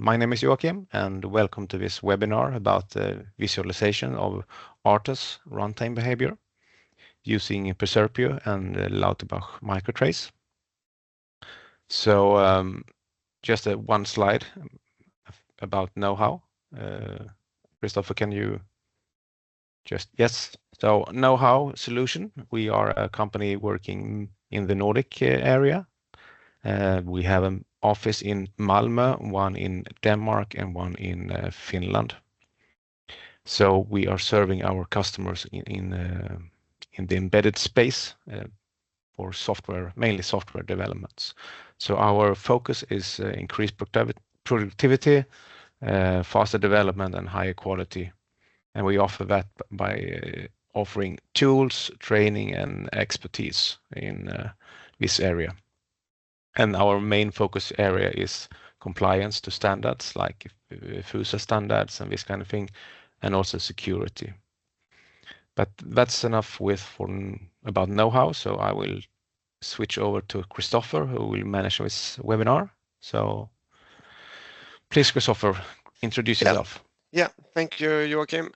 My name is Joachim, and welcome to this webinar about the visualization of RTOS runtime behavior using Percepio and Lauterbach microtrace. So just one slide about know-how. Christopher, can you just, yes. So know-how solution, we are a company working in the Nordic area. We have an office in Malmö, one in Denmark, and one in Finland. So we are serving our customers in the embedded space for software, mainly software developments. So our focus is increased productivity, faster development, and higher quality. And we offer that by offering tools, training, and expertise in this area. And our main focus area is compliance to standards like FUSA standards and this kind of thing, and also security. But that's enough about know-how. So I will switch over to Christopher, who will manage this webinar. So please, Christopher, introduce yourself. Yeah, thank you, Joachim.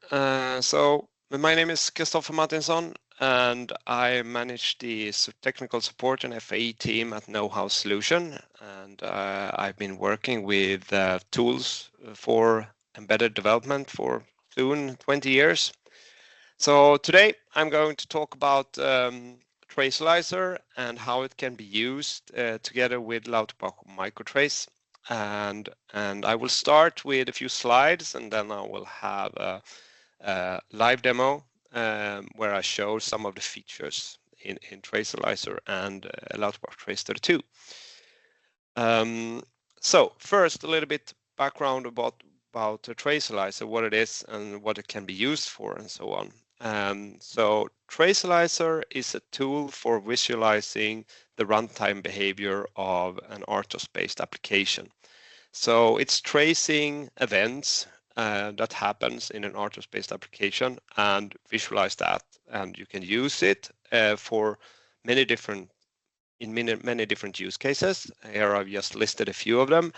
So my name is Christopher Martinsson, and I manage the technical support and FAE team at Know-How Solution. And I've been working with tools for embedded development for soon 20 years. So today I'm going to talk about Tracealyzer and how it can be used together with Lauterbach microtrace. And I will start with a few slides, and then I will have a live demo where I show some of the features in Tracealyzer and Lauterbach Trace32. So first, a little bit background about Tracealyzer, what it is and what it can be used for, and so on. So Tracealyzer is a tool for visualizing the runtime behavior of an RTOS-based application. So it's tracing events that happens in an RTOS-based application and visualize that, and you can use it for many different use cases. Here I've just listed a few of them,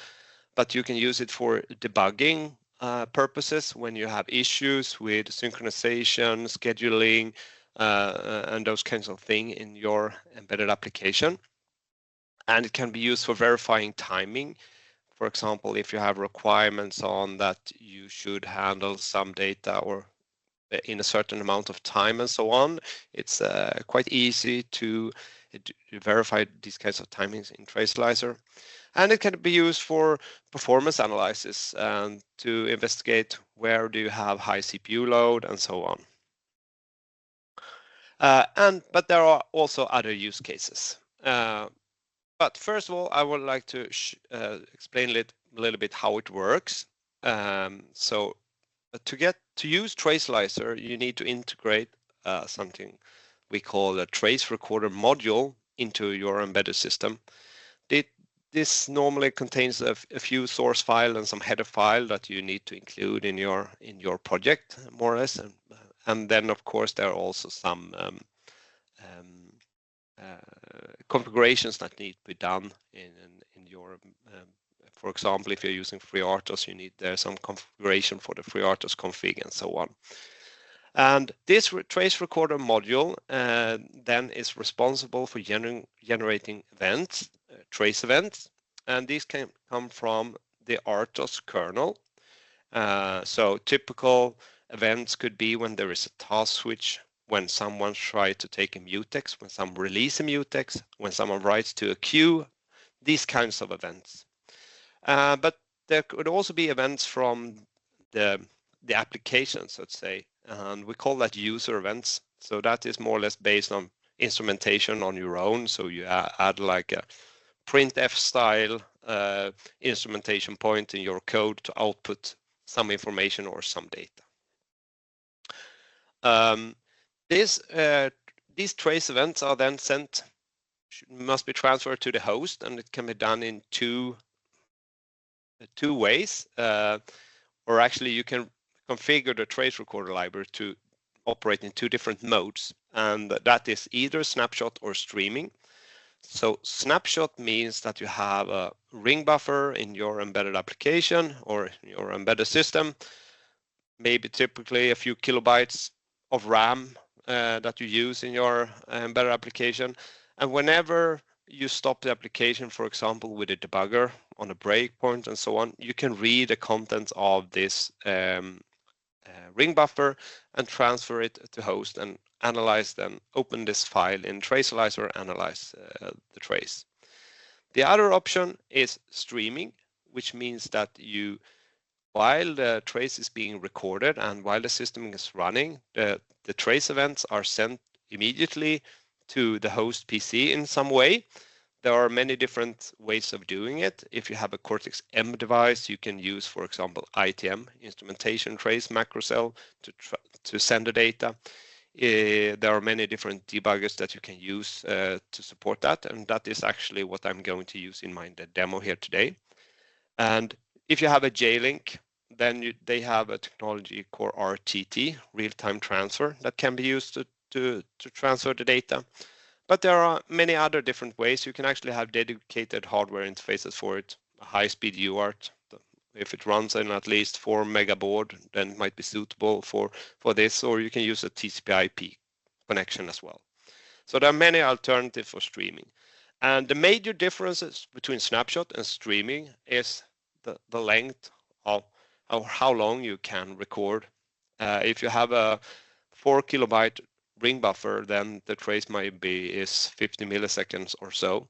but you can use it for debugging purposes when you have issues with synchronization, scheduling, and those kinds of things in your embedded application. And it can be used for verifying timing. For example, if you have requirements on that you should handle some data or in a certain amount of time and so on, it's quite easy to verify these kinds of timings in Tracealyzer. And it can be used for performance analysis and to investigate where do you have high CPU load and so on. But there are also other use cases. But first of all, I would like to explain a little bit how it works. So to use Tracealyzer, you need to integrate something we call a trace recorder module into your embedded system. This normally contains a few source file and some header file that you need to include in your project, more or less, and then of course there are also some configurations that need to be done in your. For example, if you're using FreeRTOS, you need some configuration for the FreeRTOS config and so on. And this trace recorder module then is responsible for generating events, trace events, and these can come from the RTOS kernel. So typical events could be when there is a task switch, when someone tries to take a mutex, when someone releases a mutex, when someone writes to a queue, these kinds of events. But there could also be events from the applications, let's say, and we call that user events. So that is more or less based on instrumentation on your own. So you add like a printf style instrumentation point in your code to output some information or some data. These trace events are then must be transferred to the host, and it can be done in two ways. Or actually, you can configure the trace recorder library to operate in two different modes, and that is either snapshot or streaming. So snapshot means that you have a ring buffer in your embedded application or your embedded system, maybe typically a few kilobytes of RAM that you use in your embedded application. And whenever you stop the application, for example, with a debugger on a breakpoint and so on, you can read the contents of this ring buffer and transfer it to host and analyze them, open this file in Tracealyzer, analyze the trace. The other option is streaming, which means that you, while the trace is being recorded and while the system is running, the trace events are sent immediately to the host PC in some way. There are many different ways of doing it. If you have a Cortex-M device, you can use, for example, ITM, instrumentation trace macro cell, to send the data. There are many different debuggers that you can use to support that, and that is actually what I'm going to use in my demo here today. And if you have a J-Link, then they have a technology called RTT, real-time transfer, that can be used to transfer the data. But there are many other different ways. You can actually have dedicated hardware interfaces for it, a high-speed UART. If it runs in at least 4 mega board, then it might be suitable for this, or you can use a TCP/IP connection as well. So there are many alternatives for streaming. And the major differences between snapshot and streaming is the length of how long you can record. If you have a 4 kilobyte ring buffer, then the trace might be 50 milliseconds or so,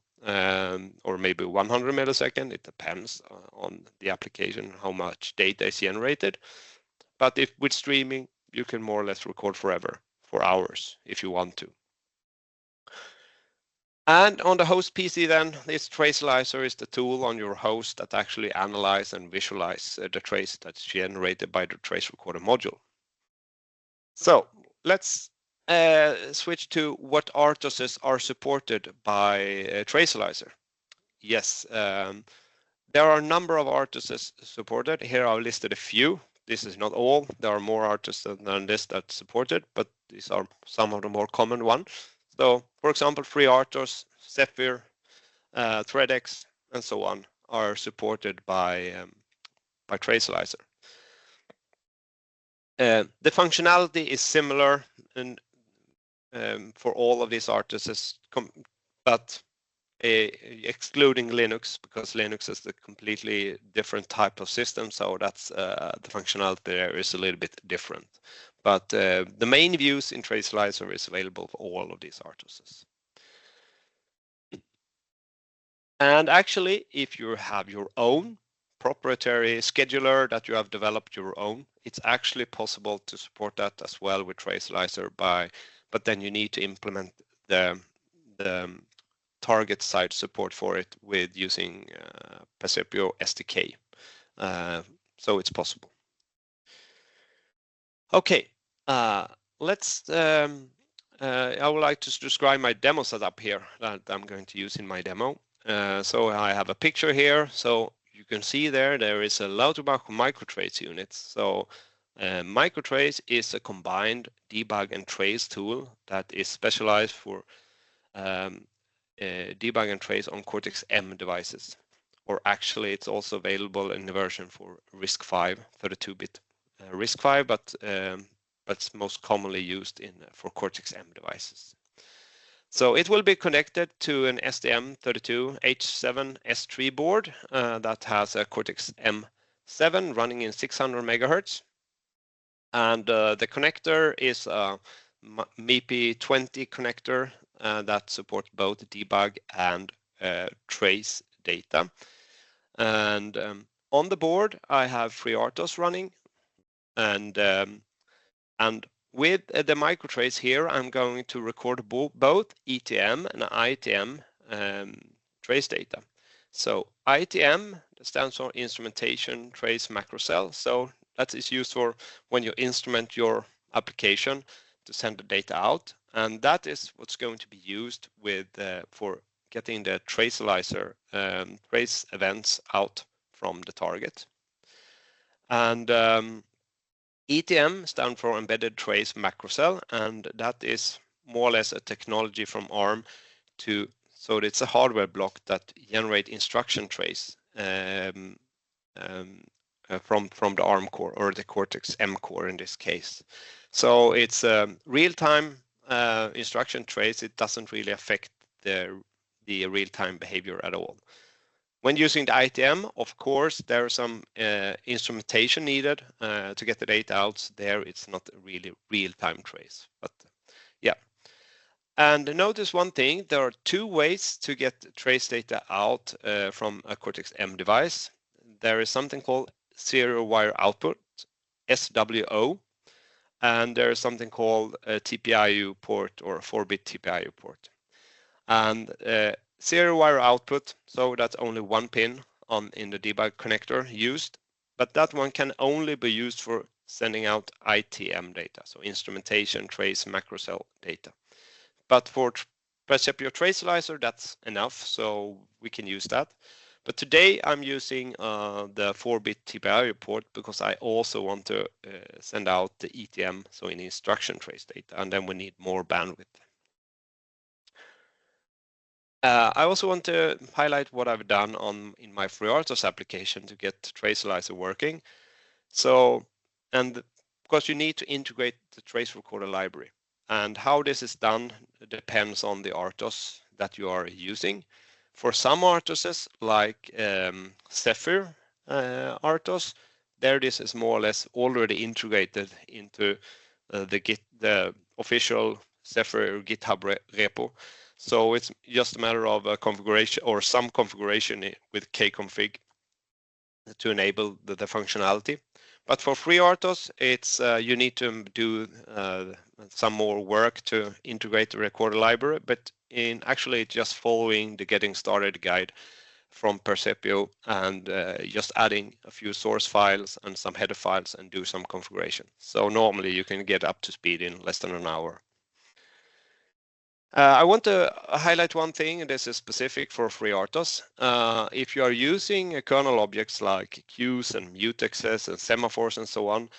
or maybe 100 milliseconds. It depends on the application, how much data is generated. But if with streaming, you can more or less record forever, for hours, if you want to. And on the host PC, then, this Tracealyzer is the tool on your host that actually analyze and visualize the trace that's generated by the trace recorder module. So let's switch to what RTOSs are supported by Tracealyzer. Yes, there are a number of RTOSs supported. Here I've listed a few. This is not all. There are more RTOSs than this that's supported, but these are some of the more common ones. So, for example, FreeRTOS, Zephyr, ThreadX, and so on are supported by Tracealyzer. The functionality is similar and for all of these RTOSs, but excluding Linux, because Linux is a completely different type of system, so that's the functionality there is a little bit different. But the main views in Tracealyzer is available for all of these RTOSs. And actually, if you have your own proprietary scheduler that you have developed your own, it's actually possible to support that as well with Tracealyzer but then you need to implement the target side support for it with using Percepio SDK. So it's possible. Okay, let's. I would like to describe my demo setup here that I'm going to use in my demo. So I have a picture here. So you can see there is a Lauterbach microtrace unit. So microtrace is a combined debug and trace tool that is specialized for debug and trace on Cortex-M devices. Or actually, it's also available in the version for RISC-V, 32-bit RISC-V, but it's most commonly used for Cortex-M devices. So it will be connected to an STM32H7S3 board that has a Cortex-M7 running in 600 megahertz. And the connector is a MIPI20 connector that supports both debug and trace data. And on the board, I have FreeRTOS running, and with the microtrace here, I'm going to record both ETM and ITM trace data. So ITM stands for instrumentation trace macro cell. So that is used for when you instrument your application to send the data out, and that is what's going to be used with for getting the Tracealyzer trace events out from the target. And ETM stands for embedded trace macro cell, and that is more or less a technology from ARM to So it's a hardware block that generate instruction trace from the ARM core or the Cortex M core in this case. So it's a real-time instruction trace. It doesn't really affect the real-time behavior at all. When using the ITM, of course, there is some instrumentation needed to get the data out. There, it's not a really real-time trace, but yeah. And notice one thing, there are two ways to get trace data out from a Cortex M device. There is something called serial wire output, SWO, and there is something called a TPIU port or a 4-bit TPIU port. And serial wire output, so that's only one pin in the debug connector used, but that one can only be used for sending out ITM data, so instrumentation, trace, macro cell data. But for Percepio Tracealyzer, that's enough, so we can use that. But today I'm using the 4-bit TPIU port because I also want to send out the ETM, so in instruction trace data, and then we need more bandwidth. I also want to highlight what I've done in my FreeRTOS application to get Tracealyzer working. So, and of course you need to integrate the trace recorder library. And how this is done depends on the RTOS that you are using. For some RTOSes, like Zephyr RTOS, there this is more or less already integrated into the official Zephyr GitHub repo. So it's just a matter of a configuration or some configuration with kconfig to enable the functionality. But for FreeRTOS, it's you need to do some more work to integrate the recorder library, but actually just following the getting started guide from Percepio and just adding a few source files and some header files and do some configuration. So normally you can get up to speed in less than an hour. I want to highlight one thing, and this is specific for FreeRTOS. If you are using kernel objects like queues and mutexes and semaphores and so on,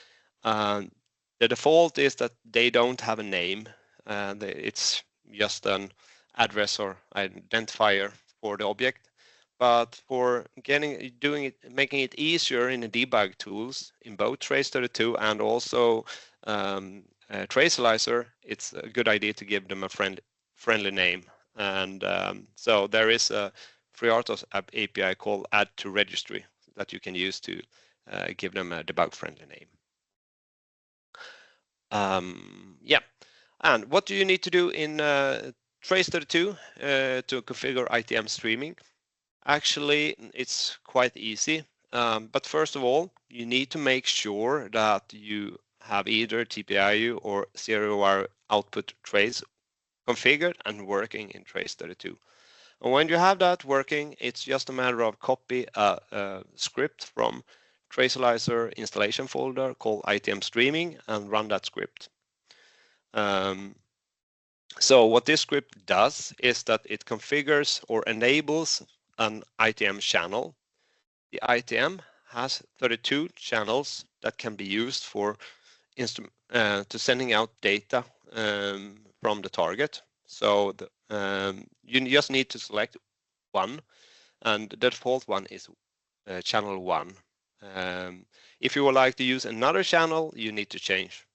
the default is that they don't have a name. It's just an address or identifier for the object. But for making it easier in the debug tools in both Trace32 and also Tracealyzer, it's a good idea to give them a friendly name. And so there is a FreeRTOS API called add to registry that you can use to give them a debug friendly name. Yeah, and what do you need to do in Trace32 to configure ITM streaming? Actually, it's quite easy, but first of all, you need to make sure that you have either TPIU or serial wire output trace configured and working in Trace32. And when you have that working, it's just a matter of copy a script from Tracealyzer installation folder called ITM streaming and run that script. So what this script does is that it configures or enables an ITM channel. The ITM has 32 channels that can be used for to sending out data from the target. So you just need to select one, and the default one is channel 1. If you would like to use another channel, you need to change.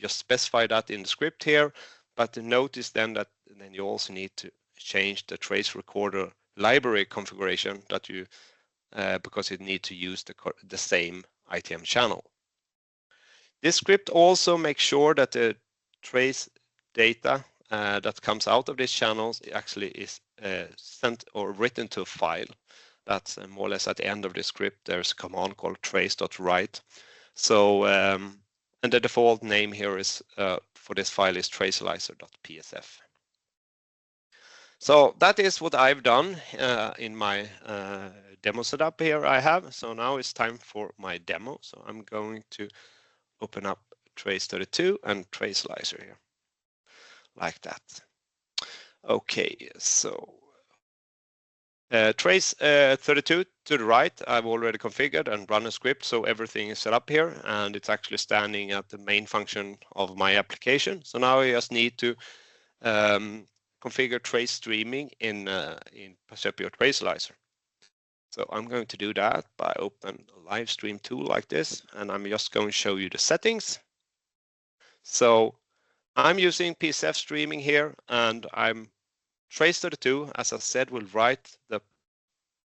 Just specify that in the script here, but notice then that then you also need to change the trace recorder library configuration that you because it needs to use the same ITM channel. This script also makes sure that the trace data that comes out of these channels actually is sent or written to a file. That's more or less at the end of the script. There's a command called trace.write. So and the default name here is for this file is tracealyzer.psf. So that is what I've done in my demo setup here I have. So now it's time for my demo. So I'm going to open up Trace32 and Tracealyzer here, like that. Okay, so Trace32 to the right, I've already configured and run a script, so everything is set up here, and it's actually standing at the main function of my application. So now I just need to configure trace streaming in Percepio Tracealyzer. So I'm going to do that by open a live stream tool like this, and I'm just going to show you the settings. So I'm using PCF streaming here, and I'm Trace32, as I said, will write the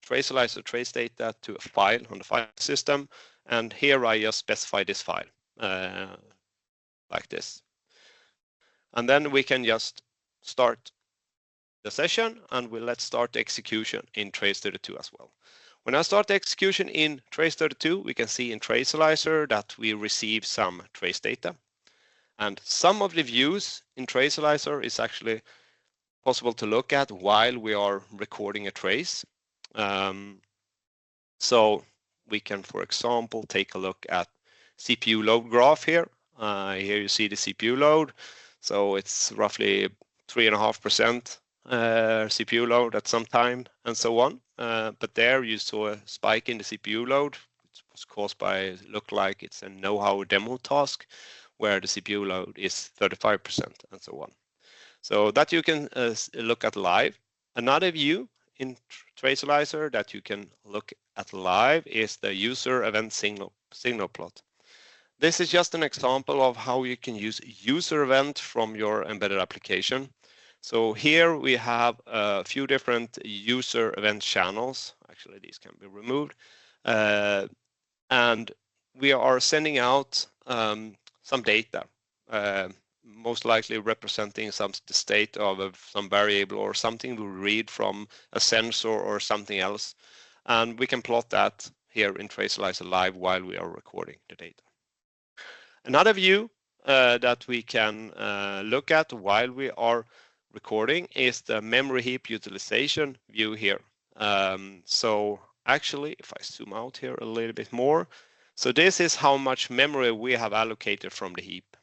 Tracealyzer trace data to a file on the file system, and here I just specify this file like this. And then we can just start the session, and let's start the execution in Trace32 as well. When I start the execution in Trace32, we can see in Tracealyzer that we receive some trace data. And some of the views in Tracealyzer is actually possible to look at while we are recording a trace. So we can, for example, take a look at CPU load graph here. Here you see the CPU load. So it's roughly 3.5% CPU load at some time and so on. But there you saw a spike in the CPU load. It was caused by, look like it's a know-how demo task where the CPU load is 35% and so on. So that you can look at live. Another view in Tracealyzer that you can look at live is the user event signal plot. This is just an example of how you can use user event from your embedded application. So here we have a few different user event channels. Actually, these can be removed. And we are sending out some data, most likely representing the state of some variable or something we read from a sensor or something else. And we can plot that here in Tracealyzer Live while we are recording the data. Another view that we can look at while we are recording is the memory heap utilization view here. So actually, if I zoom out here a little bit more, so this is how much memory we have allocated from the heap.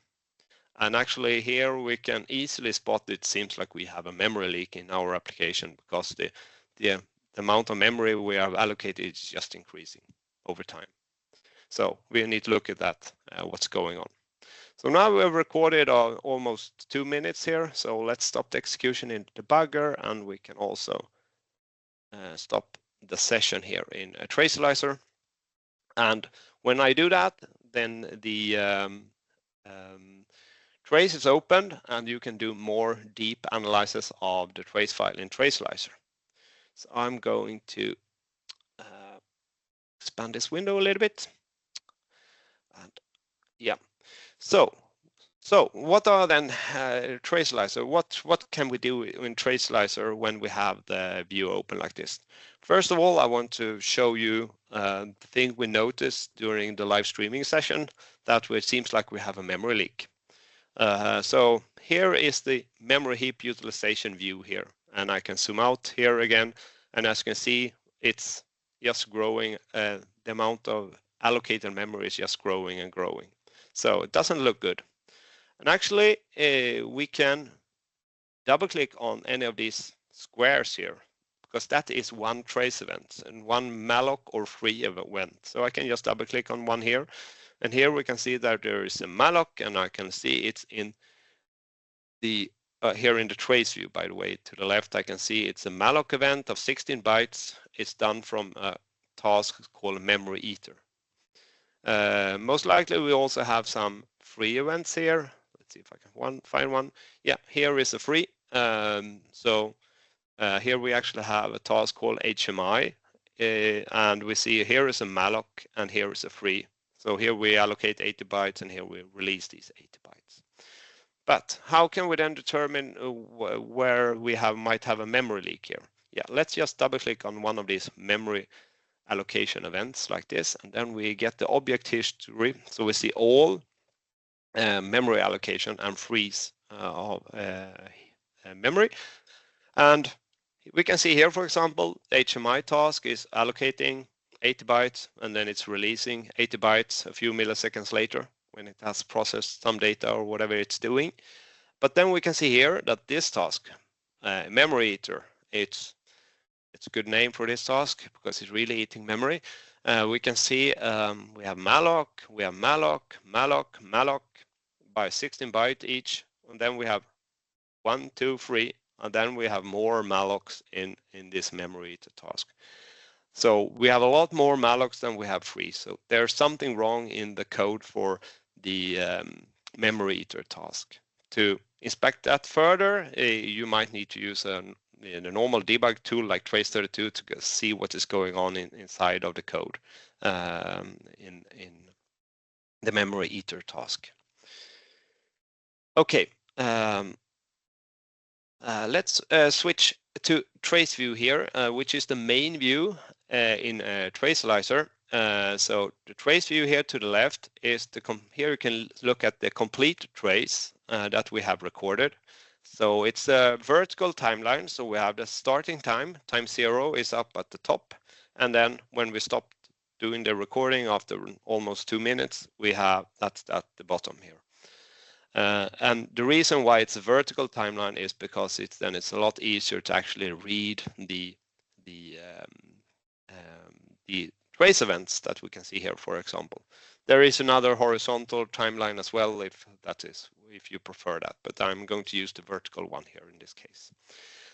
And actually here we can easily spot it seems like we have a memory leak in our application because the amount of memory we have allocated is just increasing over time. So we need to look at that, what's going on. So now we have recorded almost 2 minutes here. So let's stop the execution in the debugger, and we can also stop the session here in Tracealyzer. And when I do that, then the trace is opened, and you can do more deep analysis of the trace file in Tracealyzer. So I'm going to expand this window a little bit. And yeah, so what are then Tracealyzer? What can we do in Tracealyzer when we have the view open like this? First of all, I want to show you the thing we noticed during the live streaming session, that it seems like we have a memory leak. So here is the memory heap utilization view here, and I can zoom out here again, and as you can see, it's just growing. The amount of allocated memory is just growing and growing. So it doesn't look good. And actually, we can double click on any of these squares here, because that is one trace event and one malloc or free event. So I can just double click on one here. And here we can see that there is a malloc, and I can see it's in the here in the trace view, by the way, to the left, I can see it's a malloc event of 16 bytes. It's done from a task called memory eater. Most likely we also have some free events here. Let's see if I can find one. Yeah, here is a free. So here we actually have a task called HMI, and we see here is a malloc and here is a free. So here we allocate 80 bytes and here we release these 80 bytes. But how can we then determine where we might have a memory leak here? Yeah, let's just double click on one of these memory allocation events like this, and then we get the object history. So we see all memory allocation and freeze of memory. And we can see here, for example, the HMI task is allocating 80 bytes, and then it's releasing 80 bytes a few milliseconds later when it has processed some data or whatever it's doing. But then we can see here that this task, memory eater, it's a good name for this task because it's really eating memory. We can see we have malloc, malloc by 16 bytes each, and then we have 1, 2, 3, and then we have more mallocs in this memory eater task. So we have a lot more mallocs than we have free. So there's something wrong in the code for the memory eater task. To inspect that further, you might need to use a normal debug tool like Trace32 to see what is going on inside of the code in the memory eater task. Okay, let's switch to trace view here, which is the main view in Tracealyzer. So the trace view here to the left is here you can look at the complete trace that we have recorded. So it's a vertical timeline. So we have the starting time 0 is up at the top, and then when we stop doing the recording after almost 2 minutes, we have that's at the bottom here. And the reason why it's a vertical timeline is because it's a lot easier to actually read the trace events that we can see here, for example. There is another horizontal timeline as well, if you prefer that, but I'm going to use the vertical one here in this case.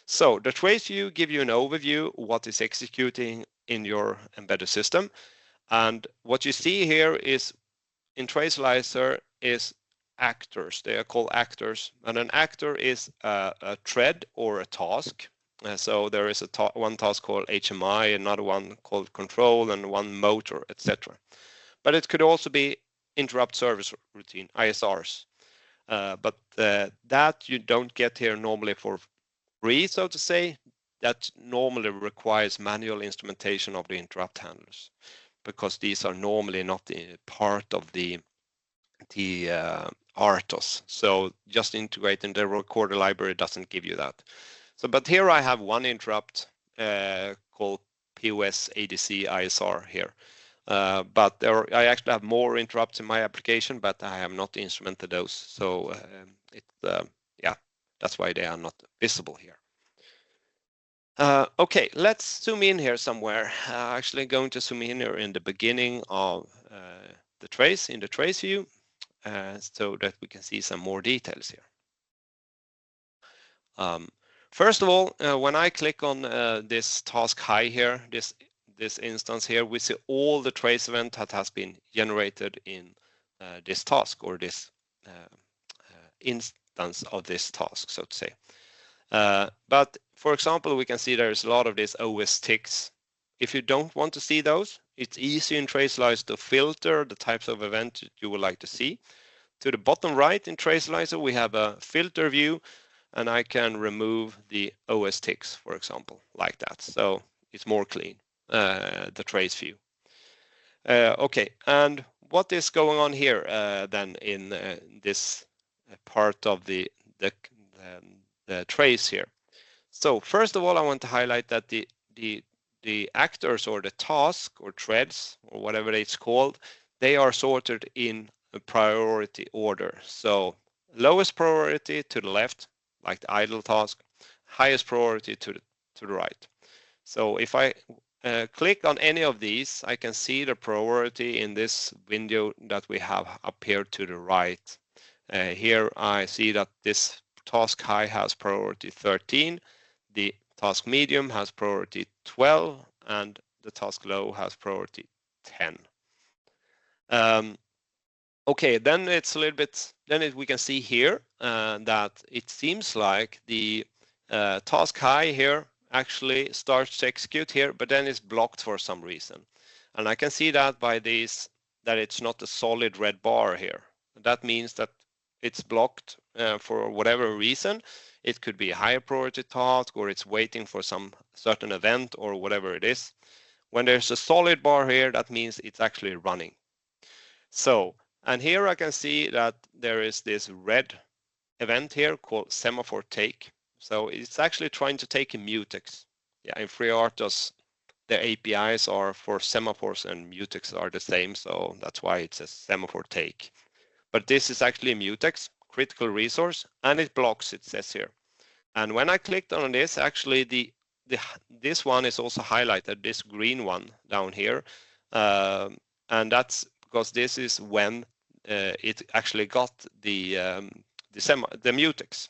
So the trace view gives you an overview of what is executing in your embedded system. And what you see here is in Tracealyzer is actors. They are called actors, and an actor is a thread or a task. So there is one task called HMI, another one called control, and one motor, etc. But it could also be interrupt service routine, ISRs. But that you don't get here normally for free, so to say. That normally requires manual instrumentation of the interrupt handlers, because these are normally not part of the RTOS. So just integrating the recorder library doesn't give you that. So, but here I have one interrupt called POS ADC ISR here. But I actually have more interrupts in my application, but I have not instrumented those. So yeah, that's why they are not visible here. Okay, let's zoom in here somewhere. Actually going to zoom in here in the beginning of the trace, in the trace view, so that we can see some more details here. First of all, when I click on this task high here, this instance here, we see all the trace event that has been generated in this task, or this instance of this task, so to say. But for example, we can see there's a lot of these OS ticks. If you don't want to see those, it's easy in Tracealyzer to filter the types of event you would like to see. To the bottom right in Tracealyzer, we have a filter view, and I can remove the OS ticks, for example, like that. So it's more clean, the trace view. Okay, and what is going on here then in this part of the trace here? So first of all, I want to highlight that the actors, or the task or threads, or whatever it's called, they are sorted in a priority order. So lowest priority to the left, like the idle task, highest priority to the right. So if I click on any of these, I can see the priority in this window that we have up here to the right. Here I see that this task high has priority 13, the task medium has priority 12, and the task low has priority 10. Okay, then it's a little bit, we can see here that it seems like the task high here actually starts to execute here, but then it's blocked for some reason. And I can see that by these, that it's not a solid red bar here. That means that it's blocked for whatever reason. It could be a higher priority task, or it's waiting for some certain event, or whatever it is. When there's a solid bar here, that means it's actually running. So, and here I can see that there is this red event here called semaphore take. So it's actually trying to take a mutex. Yeah, in FreeRTOS, the APIs are for semaphores, and mutex are the same. So that's why it says semaphore take. But this is actually a mutex, critical resource, and it blocks, it says here. And when I clicked on this, actually this one is also highlighted, this green one down here. And that's because this is when it actually got the mutex.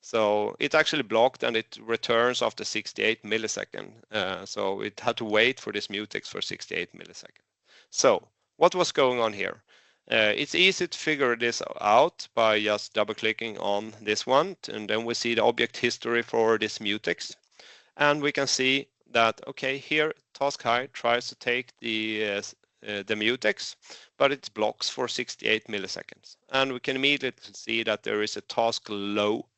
So it's actually blocked and it returns after 68 milliseconds. So it had to wait for this mutex for 68 milliseconds. So what was going on here? It's easy to figure this out by just double clicking on this one, and then we see the object history for this mutex. And we can see that, okay, here task high tries to take the mutex, but it blocks for 68 milliseconds. And we can immediately see that there is a task low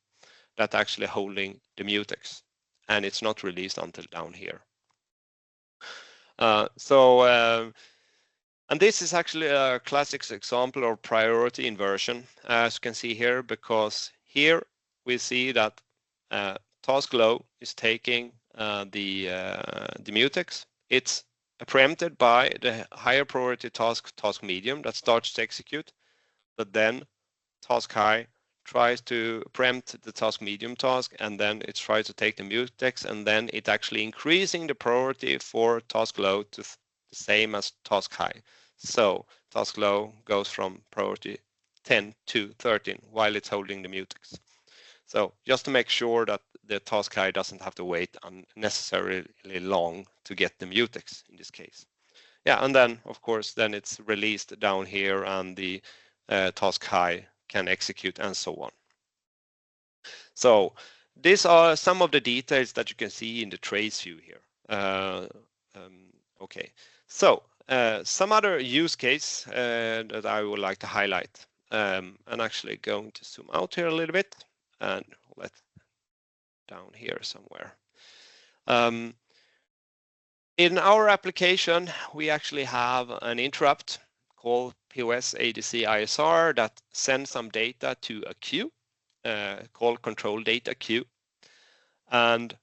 that actually holding the mutex, and it's not released until down here. And this is actually a classic example of priority inversion, as you can see here, because here we see that task low is taking the mutex. It's preempted by the higher priority task medium that starts to execute, but then task high tries to preempt the task medium task, and then it tries to take the mutex, and then it actually increasing the priority for task low to the same as task high. So task low goes from priority 10 to 13 while it's holding the mutex. So just to make sure that the task high doesn't have to wait unnecessarily long to get the mutex in this case. Yeah, and then of course then it's released down here, and the task high can execute and so on. So these are some of the details that you can see in the trace view here. Okay, so some other use case that I would like to highlight. I'm actually going to zoom out here a little bit and let down here somewhere. In our application, we actually have an interrupt called POS ADC ISR that sends some data to a queue called control data queue. And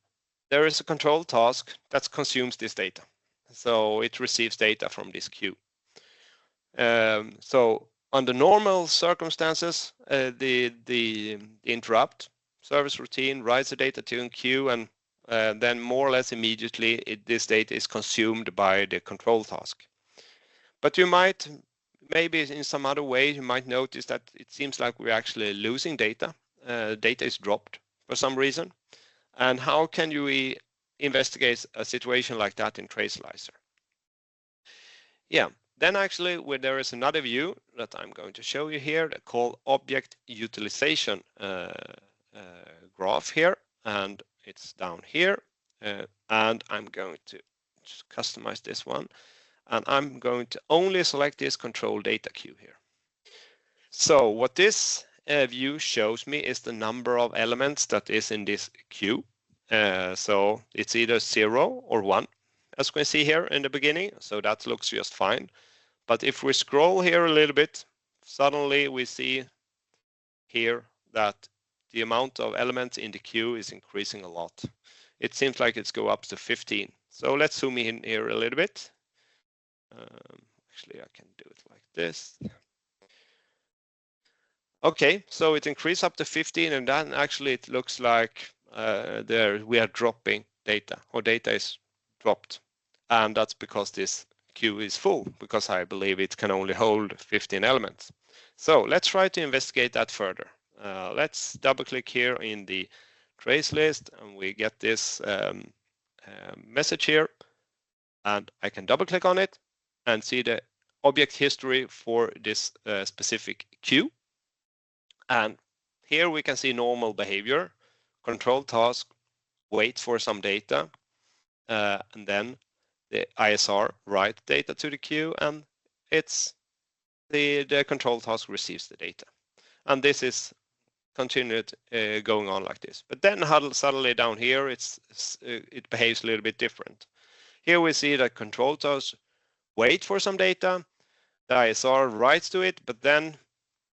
there is a control task that consumes this data. So it receives data from this queue. So under normal circumstances, the interrupt service routine writes the data to a queue, and then more or less immediately this data is consumed by the control task. But you might, maybe in some other way, you might notice that it seems like we're actually losing data. Data is dropped for some reason. And how can you investigate a situation like that in Tracealyzer? Yeah, then actually there is another view that I'm going to show you here called object utilization graph here, and it's down here. And I'm going to just customize this one, and I'm going to only select this control data queue here. So what this view shows me is the number of elements that is in this queue. So it's either 0 or 1, as we can see here in the beginning. So that looks just fine. But if we scroll here a little bit, suddenly we see here that the amount of elements in the queue is increasing a lot. It seems like it's go up to 15. So let's zoom in here a little bit. Actually, I can do it like this. Okay, so it increased up to 15, and then actually it looks like we are dropping data, or data is dropped. And that's because this queue is full, because I believe it can only hold 15 elements. So let's try to investigate that further. Let's double click here in the trace list, and we get this message here, and I can double click on it and see the object history for this specific queue. And here we can see normal behavior, control task, wait for some data, and then the ISR write data to the queue, and it's the control task receives the data. And this is continued going on like this. But then suddenly down here, it behaves a little bit different. Here we see that control task wait for some data, the ISR writes to it, but then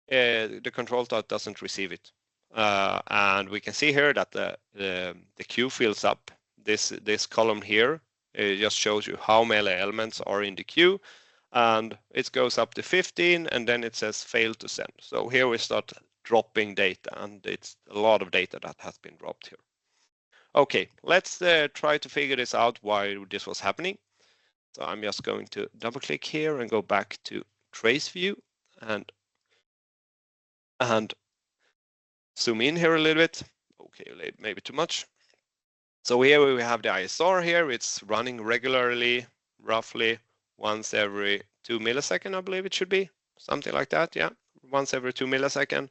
the control task doesn't receive it. And we can see here that the queue fills up. This column here just shows you how many elements are in the queue, and it goes up to 15, and then it says fail to send. So here we start dropping data, and it's a lot of data that has been dropped here. Okay, let's try to figure this out why this was happening. So I'm just going to double click here and go back to trace view and zoom in here a little bit. okay, maybe too much. So here we have the ISR here. It's running regularly, roughly once every 2 milliseconds, I believe it should be. Something like that, yeah. Once every 2 milliseconds.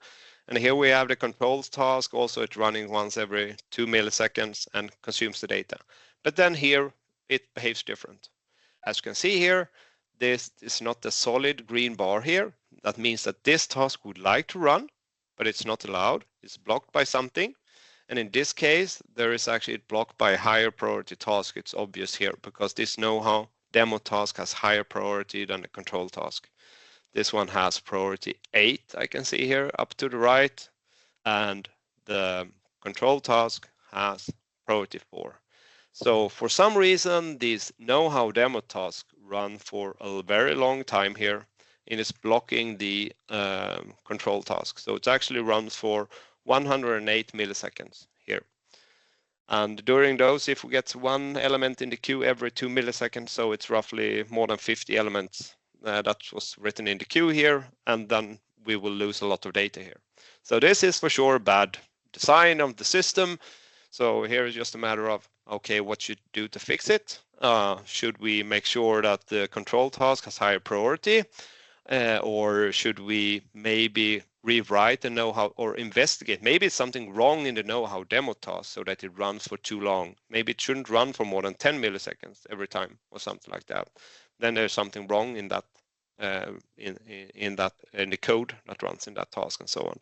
And here we have the controls task. Also, it's running once every 2 milliseconds and consumes the data. But then here, it behaves different. As you can see here, this is not the solid green bar here. That means that this task would like to run, but it's not allowed. It's blocked by something. And in this case, there is actually blocked by a higher priority task. It's obvious here because this know-how demo task has higher priority than the control task. This one has priority 8, I can see here up to the right, and the control task has priority 4. So for some reason, these know-how demo tasks run for a very long time here, and it's blocking the control task. So it actually runs for 108 milliseconds here. And during those, if we get one element in the queue every 2 milliseconds, so it's roughly more than 50 elements that was written in the queue here, and then we will lose a lot of data here. So this is for sure bad design of the system. So here is just a matter of, okay, what should do to fix it? Should we make sure that the control task has higher priority? Or should we maybe rewrite the know-how or investigate? Maybe it's something wrong in the know-how demo task so that it runs for too long. Maybe it shouldn't run for more than 10 milliseconds every time or something like that. Then there's something wrong in that in the code that runs in that task and so on.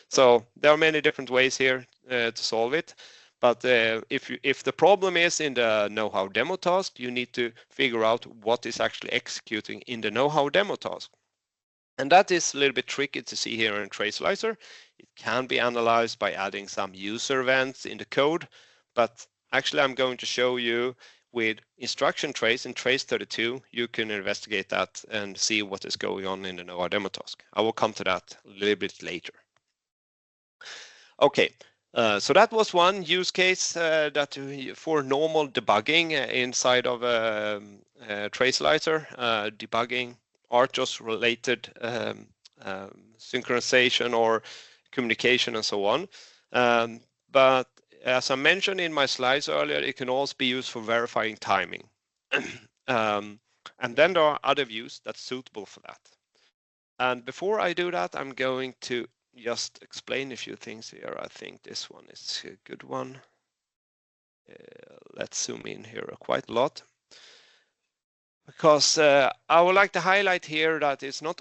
So there are many different ways here to solve it. But if the problem is in the know-how demo task, you need to figure out what is actually executing in the know-how demo task. And that is a little bit tricky to see here in Tracealyzer. It can be analyzed by adding some user events in the code, but actually I'm going to show you with instruction trace in Trace32, you can investigate that and see what is going on in the know-how demo task. I will come to that a little bit later. Okay, so that was one use case that for normal debugging inside of Tracealyzer, debugging RTOS related synchronization or communication and so on. But as I mentioned in my slides earlier, it can also be used for verifying timing. And then there are other views that's suitable for that. And before I do that, I'm going to just explain a few things here. I think this one is a good one. Let's zoom in here quite a lot. Because I would like to highlight here that it's not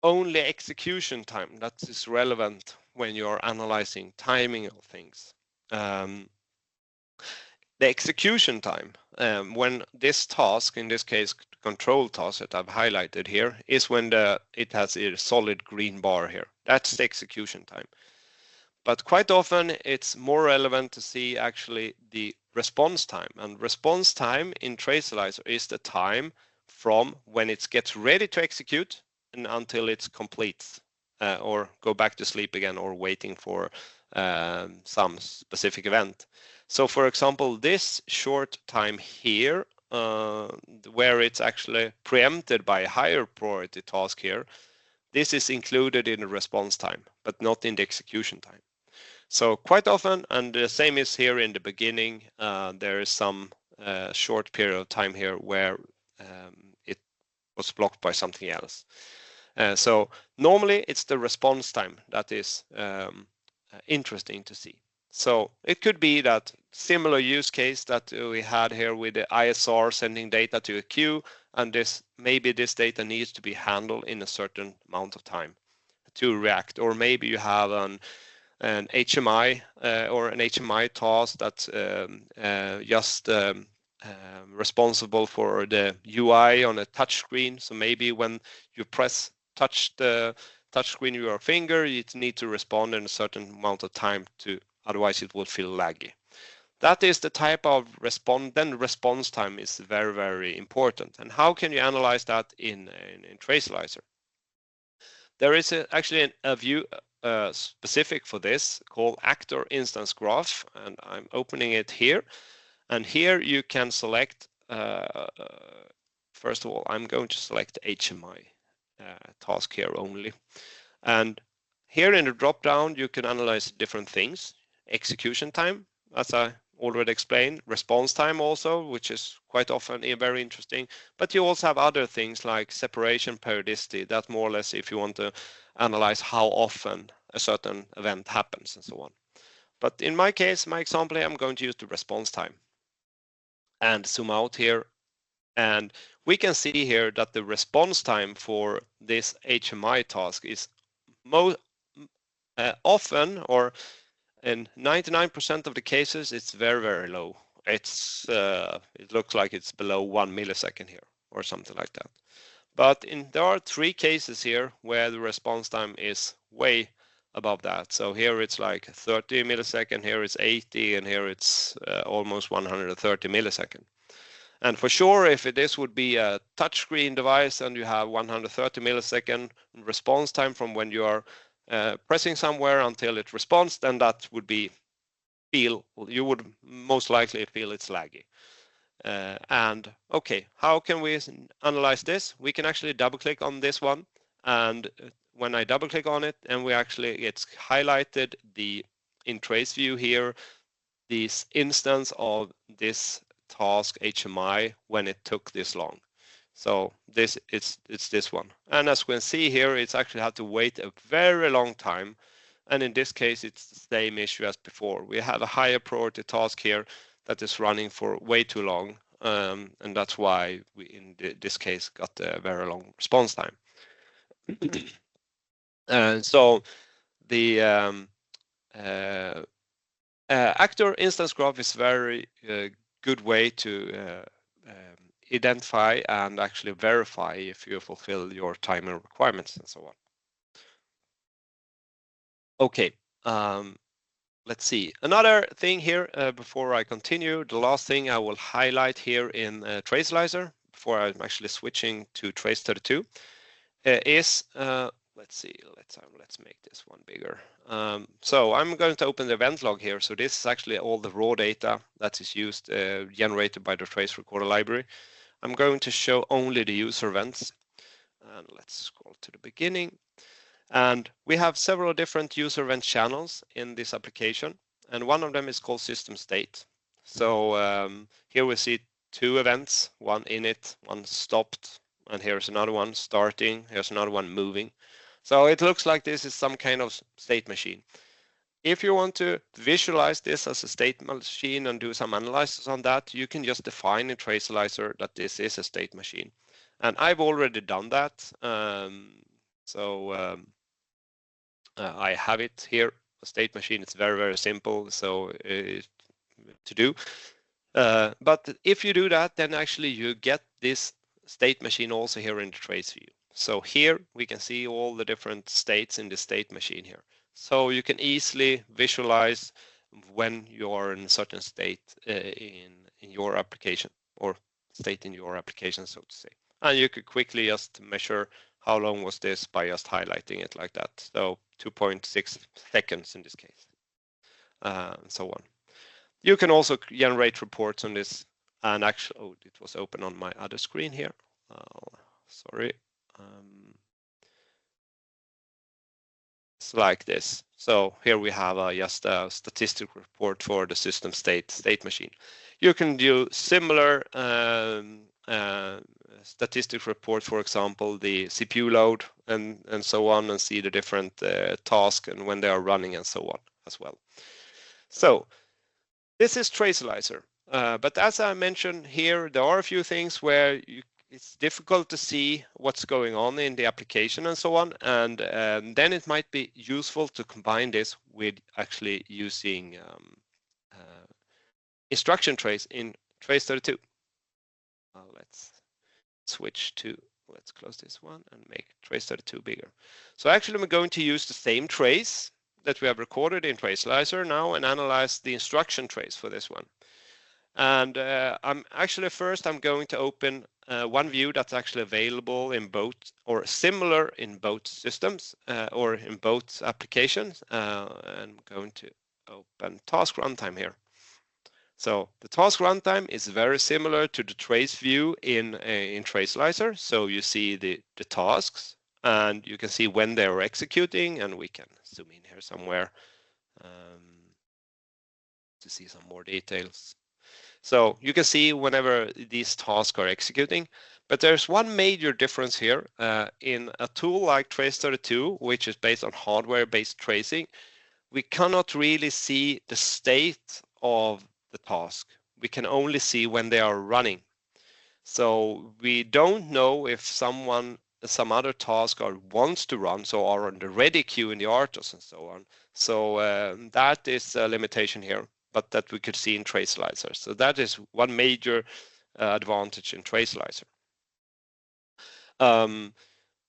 only execution time that is relevant when you're analyzing timing of things. The execution time, when this task, in this case control task that I've highlighted here, is when it has a solid green bar here. That's the execution time. But quite often it's more relevant to see actually the response time. And response time in Tracealyzer is the time from when it gets ready to execute and until it's complete or go back to sleep again or waiting for some specific event. So for example, this short time here, where it's actually preempted by a higher priority task here, this is included in the response time, but not in the execution time. So quite often, and the same is here in the beginning, there is some short period of time here where it was blocked by something else. So normally it's the response time that is interesting to see. So it could be that similar use case that we had here with the ISR sending data to a queue, and maybe this data needs to be handled in a certain amount of time to react, or maybe you have an HMI or an HMI task that's just responsible for the UI on a touch screen. So maybe when you touch the touch screen with your finger, you need to respond in a certain amount of time otherwise it will feel laggy. That is the type of response. Then response time is very, very important. And how can you analyze that in Tracealyzer? There is actually a view specific for this called actor instance graph, and I'm opening it here. And here you can select, first of all, I'm going to select HMI task here only. And here in the drop down, you can analyze different things. execution time, as I already explained, response time also, which is quite often very interesting. But you also have other things like separation periodicity, that more or less if you want to analyze how often a certain event happens and so on. But in my case, my example here, I'm going to use the response time and zoom out here. And we can see here that the response time for this HMI task is often, or in 99% of the cases, it's very, very low. It looks like it's below 1 millisecond here or something like that. But there are 3 cases here where the response time is way above that. So here it's like 30 millisecond, here it's 80, and here it's almost 130 millisecond. And for sure, if this would be a touchscreen device and you have 130 millisecond response time from when you are pressing somewhere until it responds, then that would you would most likely feel it's laggy. And okay, how can we analyze this? We can actually double click on this one, and when I double click on it, and it's highlighted in trace view here, this instance of this task HMI when it took this long. So it's this one, and as we can see here, it's actually had to wait a very long time. And in this case, it's the same issue as before. We have a higher priority task here that is running for way too long, and that's why we, in this case, got a very long response time. So the actor instance graph is very good way to identify and actually verify if you fulfill your timing requirements and so on. Okay, let's see. Another thing here before I continue, the last thing I will highlight here in Tracealyzer before I'm actually switching to Trace32 is let's see. Let's make this one bigger. So I'm going to open the event log here. So this is actually all the raw data that is used generated by the Trace Recorder library. I'm going to show only the user events, and let's scroll to the beginning. And we have several different user event channels in this application, and one of them is called system state. So here we see 2 events, one init, one stopped, and here's another one starting, here's another one moving. So it looks like this is some kind of state machine. If you want to visualize this as a state machine and do some analysis on that, you can just define in Tracealyzer that this is a state machine. And I've already done that. I have it here, a state machine. It's very, very simple to do. But if you do that, then actually you get this state machine also here in the trace view. So here we can see all the different states in the state machine here. So you can easily visualize when you are in a certain state in your application, or state in your application, so to say. And you could quickly just measure how long was this by just highlighting it like that. So 2.6 seconds in this case, and so on. You can also generate reports on this, and actually, it was open on my other screen here. Sorry. It's like this. So here we have just a statistic report for the system state machine. You can do similar statistic report, for example, the CPU load and so on, and see the different tasks and when they are running and so on as well. So this is Tracealyzer. But as I mentioned here, there are a few things where it's difficult to see what's going on in the application and so on. And then it might be useful to combine this with actually using instruction trace in Trace32. Let's switch to, let's close this one and make Trace32 bigger. So actually, we're going to use the same trace that we have recorded in Tracealyzer now and analyze the instruction trace for this one. And I'm going to open one view that's actually available in both, or similar in both systems, or in both applications. I'm going to open task runtime here. So the task runtime is very similar to the trace view in Tracealyzer. So you see the tasks, and you can see when they are executing, and we can zoom in here somewhere. to see some more details. So you can see whenever these tasks are executing, but there's one major difference here in a tool like Trace32, which is based on hardware-based tracing. We cannot really see the state of the task. We can only see when they are running. So we don't know if some other task wants to run, so are on the ready queue in the RTOS and so on. So that is a limitation here, but that we could see in Tracealyzer. So that is one major advantage in Tracealyzer.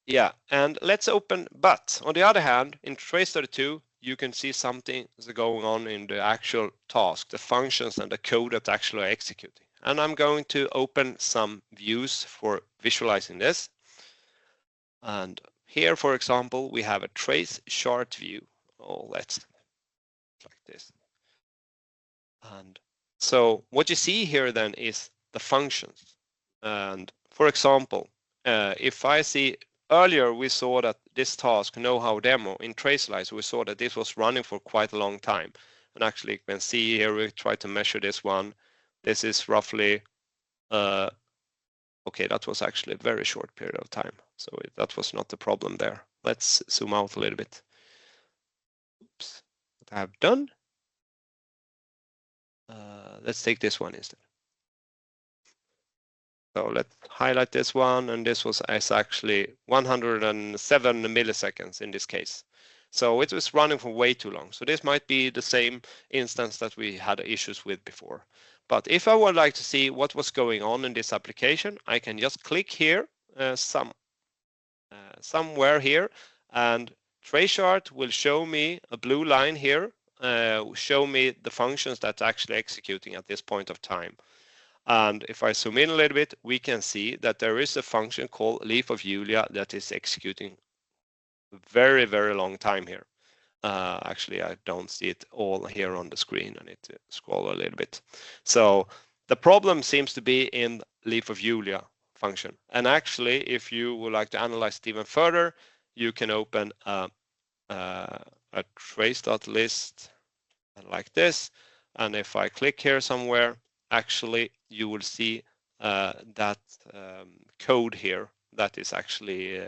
Yeah, and let's open, but on the other hand, in Trace32, you can see something is going on in the actual task, the functions and the code that's actually executing. And I'm going to open some views for visualizing this. And here, for example, we have a trace chart view. Oh, let's like this. And so what you see here then is the functions. And for example, if I see earlier, we saw that this task, know-how demo in Tracealyzer, we saw that this was running for quite a long time. And actually, you can see here, we try to measure this one. This is roughly, okay, that was actually a very short period of time. So that was not the problem there. Let's zoom out a little bit. Oops, what I have done. Let's take this one instead. So let's highlight this one, and this was actually 107 milliseconds in this case. So it was running for way too long. So this might be the same instance that we had issues with before. But if I would like to see what was going on in this application, I can just click here, somewhere here, and TraceChart will show me a blue line here, show me the functions that's actually executing at this point of time. And if I zoom in a little bit, we can see that there is a function called leaf of Julia that is executing very, very long time here. Actually, I don't see it all here on the screen. I need to scroll a little bit. So the problem seems to be in leaf of Julia function. And actually, if you would like to analyze it even further, you can open a trace.list like this. And if I click here somewhere, actually, you will see that code here that is actually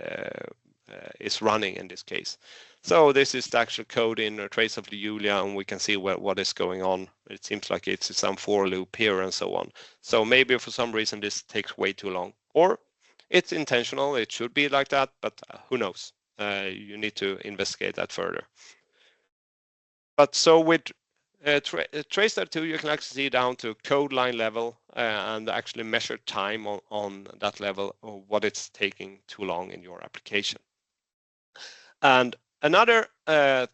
is running in this case. So this is the actual code in a trace of the Julia, and we can see what is going on. It seems like it's some for loop here and so on. So maybe for some reason this takes way too long, or it's intentional. It should be like that, but who knows? You need to investigate that further. But so with Trace32, you can actually see down to code line level and actually measure time on that level of what it's taking too long in your application. And another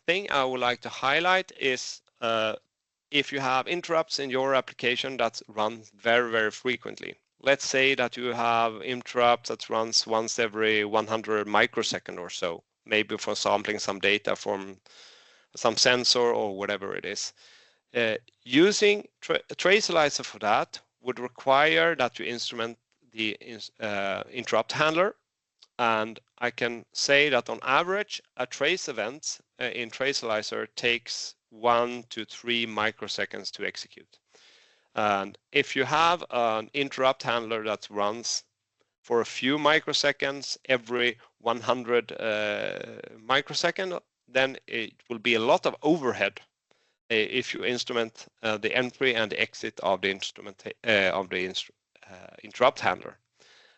thing I would like to highlight is if you have interrupts in your application that run very, very frequently. Let's say that you have interrupts that runs once every 100 microsecond or so, maybe for sampling some data from some sensor or whatever it is. Using Tracealyzer for that would require that you instrument the interrupt handler. And I can say that on average, a trace event in Tracealyzer takes 1 to 3 microseconds to execute. And if you have an interrupt handler that runs for a few microseconds every 100 microsecond, then it will be a lot of overhead if you instrument the entry and the exit of the interrupt handler.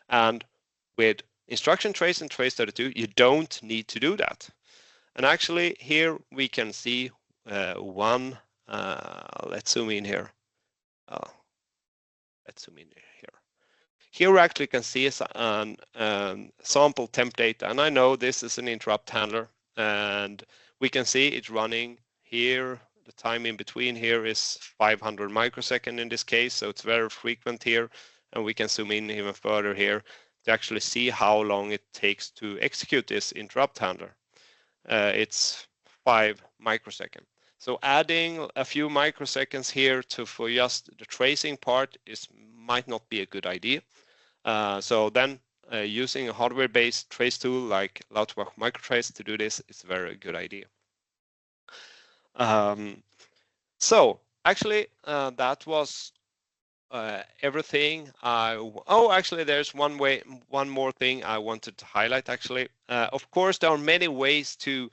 And with instruction trace and Trace32, you don't need to do that. And actually here we can see one, let's zoom in here. Let's zoom in here. Here we actually can see a sample temp data. And I know this is an interrupt handler, and we can see it running here. The time in between here is 500 microsecond in this case, so it's very frequent here. And we can zoom in even further here to actually see how long it takes to execute this interrupt handler. It's 5 microseconds. So adding a few microseconds here for just the tracing part might not be a good idea. So then using a hardware-based trace tool like Lauterbach MicroTrace to do this is a very good idea. So actually, that was everything. Oh, actually, there's one more thing I wanted to highlight. Actually, of course, there are many ways to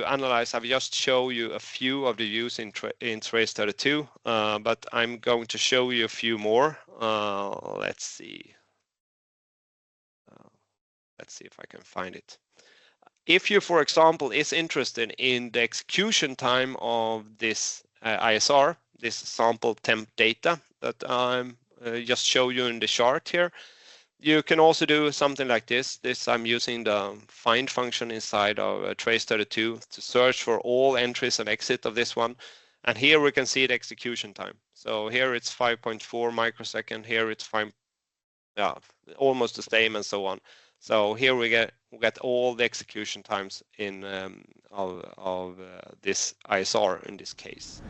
analyze. I've just shown you a few of the use in Trace32, but I'm going to show you a few more. Let's see. Let's see if I can find it. If you, for example, is interested in the execution time of this ISR, this sample temp data that I'm just show you in the chart here, you can also do something like this. I'm using the find function inside of Trace32 to search for all entries and exit of this one. And here we can see the execution time. So here it's 5.4 microsecond. Here it's almost the same, and so on. So here we get all the execution times in of this ISR in this case.